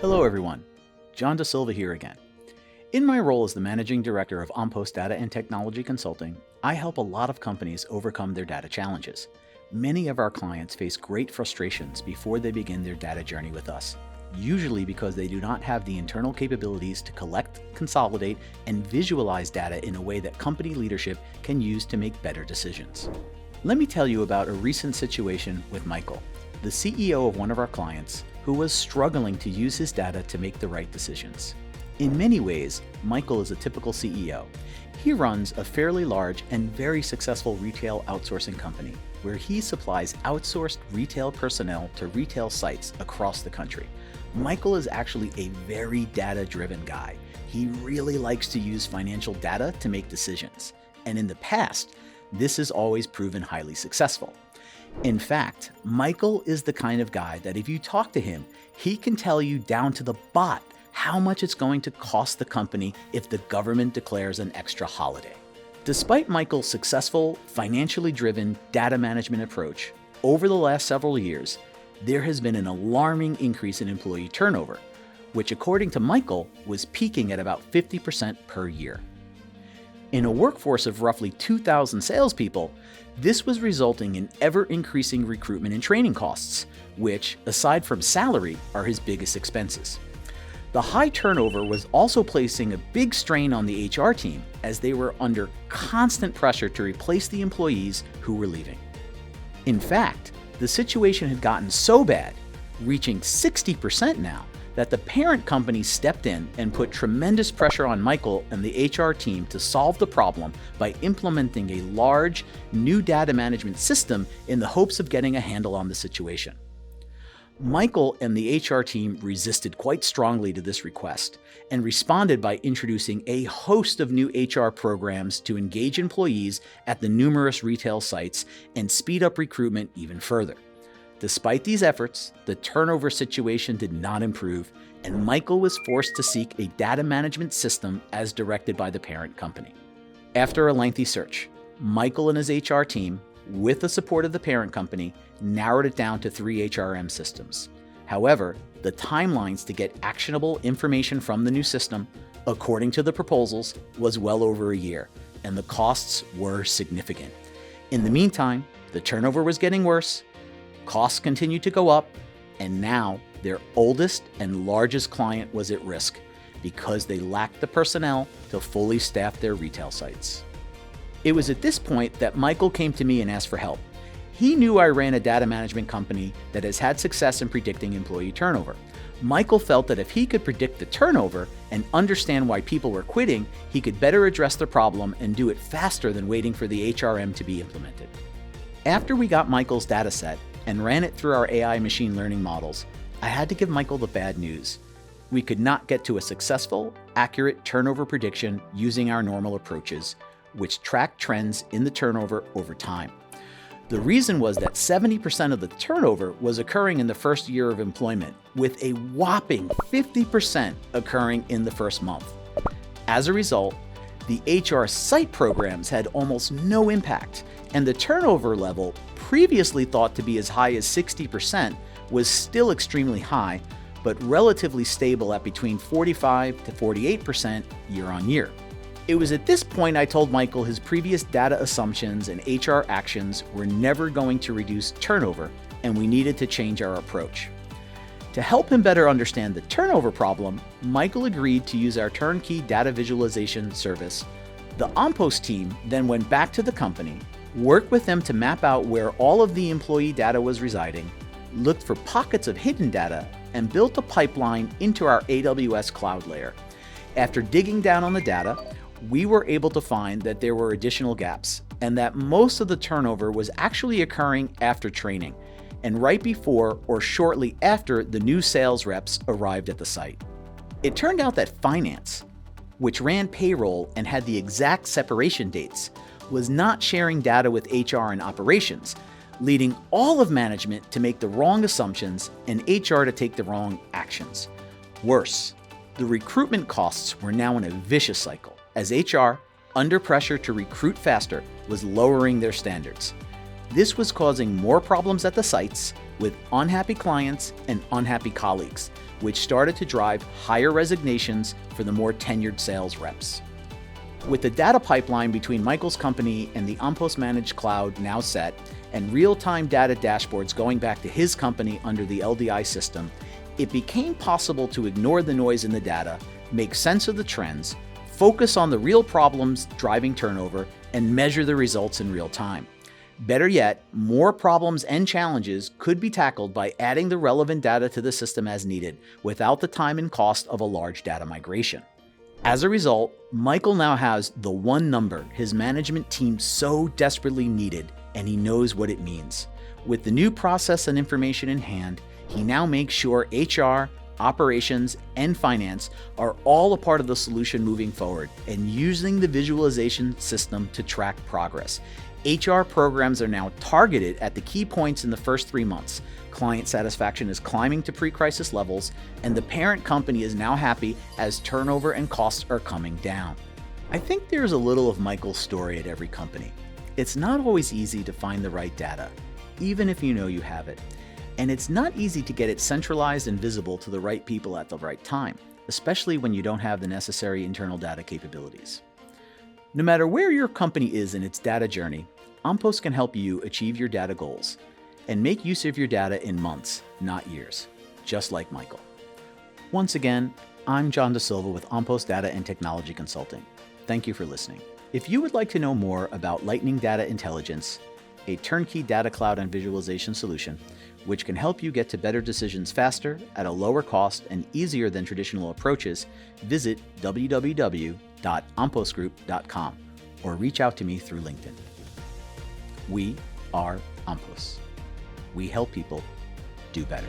Hello everyone, John DaSilva here again. In my role as the Managing Director of Ompost Data and Technology Consulting, I help a lot of companies overcome their data challenges. Many of our clients face great frustrations before they begin their data journey with us, usually because they do not have the internal capabilities to collect, consolidate, and visualize data in a way that company leadership can use to make better decisions. Let me tell you about a recent situation with Michael, the CEO of one of our clients, who was struggling to use his data to make the right decisions. In many ways, Michael is a typical CEO. He runs a fairly large and very successful retail outsourcing company, where he supplies outsourced retail personnel to retail sites across the country. Michael is actually a very data-driven guy. He really likes to use financial data to make decisions. And in the past, this has always proven highly successful. In fact, Michael is the kind of guy that if you talk to him, he can tell you down to the bot how much it's going to cost the company if the government declares an extra holiday. Despite Michael's successful, financially driven data management approach, over the last several years, there has been an alarming increase in employee turnover, which according to Michael was peaking at about 50% per year. In a workforce of roughly 2,000 salespeople, this was resulting in ever-increasing recruitment and training costs, which, aside from salary, are his biggest expenses. The high turnover was also placing a big strain on the HR team as they were under constant pressure to replace the employees who were leaving. In fact, the situation had gotten so bad, reaching 60% now, that the parent company stepped in and put tremendous pressure on Michael and the HR team to solve the problem by implementing a large, new data management system in the hopes of getting a handle on the situation. Michael and the HR team resisted quite strongly to this request and responded by introducing a host of new HR programs to engage employees at the numerous retail sites and speed up recruitment even further. Despite these efforts, the turnover situation did not improve, and Michael was forced to seek a data management system as directed by the parent company. After a lengthy search, Michael and his HR team, with the support of the parent company, narrowed it down to 3 HRM systems. However, the timelines to get actionable information from the new system, according to the proposals, was well over a year, and the costs were significant. In the meantime, the turnover was getting worse, costs continued to go up, and now their oldest and largest client was at risk because they lacked the personnel to fully staff their retail sites. It was at this point that Michael came to me and asked for help. He knew I ran a data management company that has had success in predicting employee turnover. Michael felt that if he could predict the turnover and understand why people were quitting, he could better address the problem and do it faster than waiting for the HRM to be implemented. After we got Michael's data set and ran it through our AI machine learning models, I had to give Michael the bad news. We could not get to a successful, accurate turnover prediction using our normal approaches, which track trends in the turnover over time. The reason was that 70% of the turnover was occurring in the first year of employment, with a whopping 50% occurring in the first month. As a result, the HR site programs had almost no impact, and the turnover level, previously thought to be as high as 60%, was still extremely high, but relatively stable at between 45 to 48% year on year. It was at this point I told Michael his previous data assumptions and HR actions were never going to reduce turnover, and we needed to change our approach. To help him better understand the turnover problem, Michael agreed to use our turnkey data visualization service. The Ompost team then went back to the company, worked with them to map out where all of the employee data was residing, looked for pockets of hidden data, and built a pipeline into our AWS cloud layer. After digging down on the data, we were able to find that there were additional gaps, and that most of the turnover was actually occurring after training, and right before or shortly after the new sales reps arrived at the site. It turned out that finance, which ran payroll and had the exact separation dates, was not sharing data with HR and operations, leading all of management to make the wrong assumptions and HR to take the wrong actions. Worse, the recruitment costs were now in a vicious cycle, as HR, under pressure to recruit faster, was lowering their standards. This was causing more problems at the sites, with unhappy clients and unhappy colleagues, which started to drive higher resignations for the more tenured sales reps. With the data pipeline between Michael's company and the Ampost Managed Cloud now set, and real-time data dashboards going back to his company under the LDI system, it became possible to ignore the noise in the data, make sense of the trends, focus on the real problems driving turnover, and measure the results in real time. Better yet, more problems and challenges could be tackled by adding the relevant data to the system as needed, without the time and cost of a large data migration. As a result, Michael now has the one number his management team so desperately needed, and he knows what it means. With the new process and information in hand, he now makes sure HR, operations, and finance are all a part of the solution moving forward, and using the visualization system to track progress. HR programs are now targeted at the key points in the first 3 months. Client satisfaction is climbing to pre-crisis levels, and the parent company is now happy as turnover and costs are coming down. I think there's a little of Michael's story at every company. It's not always easy to find the right data, even if you know you have it. And it's not easy to get it centralized and visible to the right people at the right time, especially when you don't have the necessary internal data capabilities. No matter where your company is in its data journey, Ampost can help you achieve your data goals and make use of your data in months, not years, just like Michael. Once again, I'm John DaSilva with Ampost Data and Technology Consulting. Thank you for listening. If you would like to know more about Lightning Data Intelligence, a turnkey data cloud and visualization solution, which can help you get to better decisions faster, at a lower cost, and easier than traditional approaches, visit www.ampostgroup.com or reach out to me through LinkedIn. We are Ampost. We help people do better.